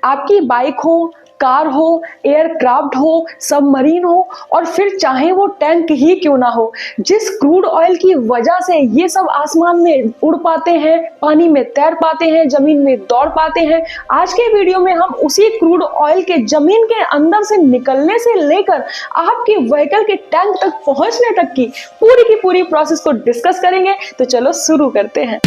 आपकी बाइक हो, कार हो, एयरक्राफ्ट हो, सबमरीन हो और फिर चाहे वो टैंक ही क्यों ना हो, जिस क्रूड ऑयल की वजह से ये सब आसमान में उड़ पाते हैं, पानी में तैर पाते हैं, जमीन में दौड़ पाते हैं, आज के वीडियो में हम उसी क्रूड ऑयल के जमीन के अंदर से निकलने से लेकर आपके व्हीकल के टैंक तक पहुंचने तक की पूरी प्रोसेस को डिस्कस करेंगे। तो चलो शुरू करते हैं।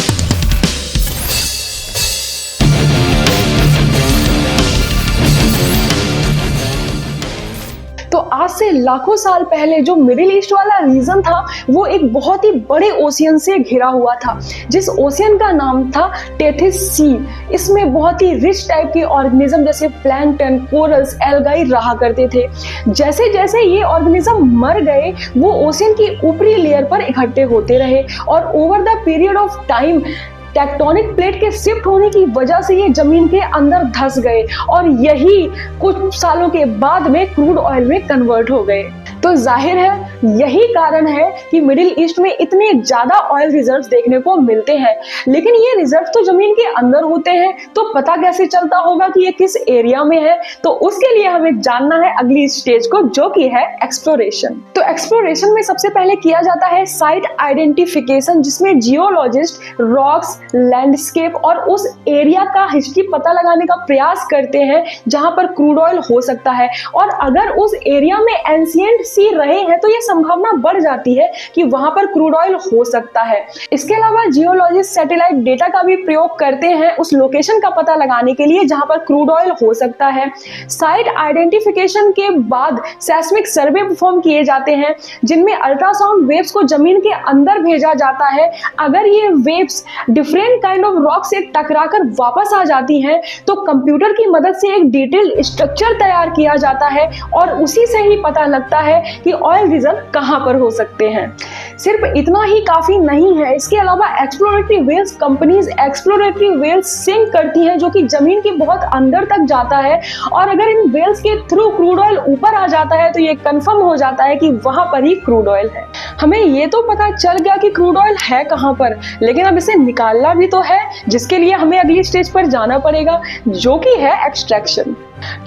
तो आज से लाखों साल पहले जो मिडिल ईस्ट वाला रीजन था वो एक बहुत ही बड़े ओशियन से घिरा हुआ था, जिस ओशियन का नाम था टेथिस सी। इसमें बहुत ही रिच टाइप के ऑर्गेनिज्म जैसे प्लैंकटन, कोरल्स, एल्गाई रहा करते थे। जैसे जैसे ये ऑर्गेनिज्म मर गए वो ओशियन की ऊपरी लेयर पर इकट्ठे होते रहे और over the period of time tectonic plate के शिफ्ट होने की वजह से ये जमीन के अंदर धंस गए और यही कुछ सालों के बाद में क्रूड ऑयल में कन्वर्ट हो गए। तो जाहिर है यही कारण है कि मिडिल ईस्ट में इतने ज्यादा ऑयल रिजर्व्स देखने को मिलते हैं। लेकिन ये रिजर्व तो जमीन के अंदर होते हैं, तो पता कैसे चलता होगा कि ये किस एरिया में है? तो उसके लिए हमें जानना है अगली स्टेज को, जो कि है एक्सप्लोरेशन। तो एक्सप्लोरेशन में सबसे पहले किया जाता है साइट आइडेंटिफिकेशन, जिसमें जियोलॉजिस्ट रॉक्स, लैंडस्केप और उस एरिया का हिस्ट्री पता लगाने का प्रयास करते हैं जहां पर क्रूड ऑयल हो सकता है। और अगर उस एरिया में एंशिएंट सी रहे हैं तो यह संभावना बढ़ जाती है कि वहां पर क्रूड ऑयल हो सकता है। इसके अलावा जियोलॉजिस्ट सैटेलाइट डेटा का भी प्रयोग करते हैं उस लोकेशन का पता लगाने के लिए जहां पर क्रूड ऑयल हो सकता है। साइट आइडेंटिफिकेशन के बाद सेस्मिक सर्वे परफॉर्म किए जाते हैं, जिनमें अल्ट्रासाउंड वेव्स को जमीन के अंदर भेजा जाता है। अगर ये waves different kind of rock से टकराकर वापस आ जाती हैं तो कंप्यूटर की मदद से एक डिटेल्ड स्ट्रक्चर तैयार किया जाता है और उसी से ही पता लगता है कि ऑयल रिजर्व कहां पर हो सकते हैं। सिर्फ इतना ही काफी नहीं है, इसके अलावा exploratory wells companies exploratory wells sink करती हैं जो कि जमीन के बहुत अंदर तक जाता है। और अगर इन वेल्स के थ्रू क्रूड ऑयल ऊपर आ जाता है तो ये कंफर्म हो जाता है कि वहां पर ही क्रूड ऑयल है। हमें ये तो पता चल गया कि क्रूड ऑयल है कहां पर, लेकिन अब इसे निकालना भी तो है, जिसके लिए हमें अगली स्टेज पर जाना पड़ेगा, जो कि है एक्सट्रैक्शन।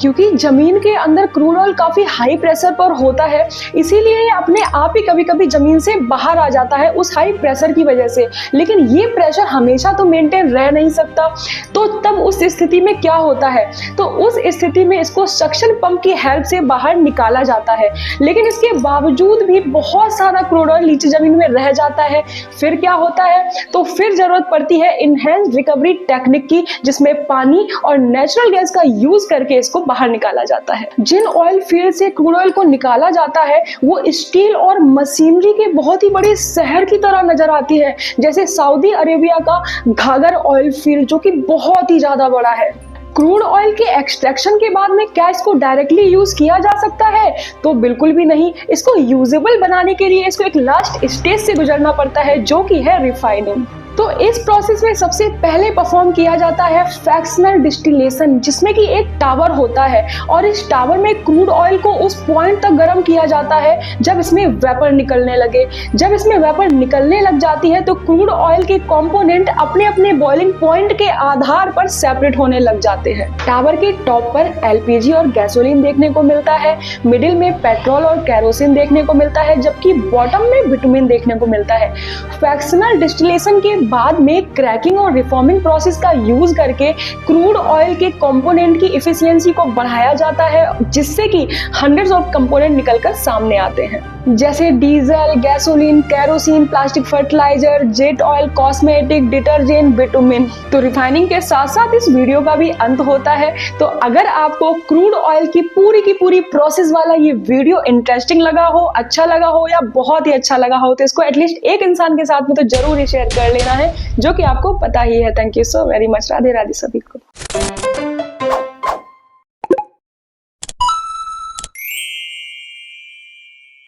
क्योंकि जमीन के अंदर क्रूड ऑयल काफी हाई प्रेशर पर होता है, इसीलिए ये अपने आप ही कभी कभी जमीन से बाहर आ जाता है उस हाई प्रेशर की वजह से। लेकिन ये प्रेशर हमेशा तो मेंटेन रह नहीं सकता, तो तब उस स्थिति में क्या होता है? तो उस स्थिति में इसको सक्शन पंप की हेल्प से बाहर निकाला जाता है। लेकिन इसके बावजूद भी बहुत सारा क्रूड ऑयल नीचे जमीन में रह जाता है। फिर क्या होता है? तो फिर जरूरत पड़ती है इनहेंस रिकवरी टेक्निक की, जिसमें पानी और नेचुरल गैस का यूज करके इसको बाहर निकाला जाता है। जिन ऑयल फील्ड से क्रूड ऑयल को निकाला जाता है वो स्टील और मशीनरी के बहुत ही बड़े शहर की तरह नजर आती है, जैसे सऊदी अरेबिया का घागर ऑयल फील्ड, जो कि बहुत ही ज्यादा बड़ा है। क्रूड ऑयल के एक्सट्रैक्शन के बाद में क्या इसको डायरेक्टली यूज किया जा सकता है? तो बिल्कुल भी नहीं। इसको यूजेबल बनाने के लिए इसको एक लास्ट स्टेज से गुजरना पड़ता है, जो कि है रिफाइनिंग। तो इस प्रोसेस में सबसे पहले परफॉर्म किया जाता है फ्रैक्शनल डिस्टिलेशन, जिसमें कि एक टावर होता है और इस टावर में क्रूड ऑयल को उस पॉइंट तक गर्म किया जाता है जब इसमें वेपर निकलने लगे। जब इसमें वेपर निकलने लग जाती है तो क्रूड ऑयल के कंपोनेंट अपने अपने बॉइलिंग पॉइंट के आधार पर सेपरेट होने लग जाते हैं। टावर के टॉप पर एलपीजी और गैसोलीन देखने को मिलता है, मिडिल में पेट्रोल और कैरोसिन देखने को मिलता है, जबकि बॉटम में बिटुमिन देखने को मिलता है। फ्रैक्शनल डिस्टिलेशन के बाद में क्रैकिंग और रिफॉर्मिंग प्रोसेस का यूज करके क्रूड ऑयल के कंपोनेंट की एफिशिएंसी को बढ़ाया जाता है, जिससे कि हंड्रेड्स ऑफ कंपोनेंट निकलकर सामने आते हैं, जैसे diesel, gasoline, kerosene, plastic fertilizer, jet oil, cosmetic, detergent, bitumen. तो रिफाइनिंग के साथ साथ इस वीडियो का भी अंत होता है। तो अगर आपको क्रूड ऑयल की पूरी प्रोसेस वाला ये वीडियो इंटरेस्टिंग लगा हो, अच्छा लगा हो या बहुत ही अच्छा लगा हो, तो इसको एटलीस्ट एक इंसान के साथ में तो जरूर ही शेयर कर लेना है, जो कि आपको पता ही है। Thank you so very much. Radhe Radhe सभी को।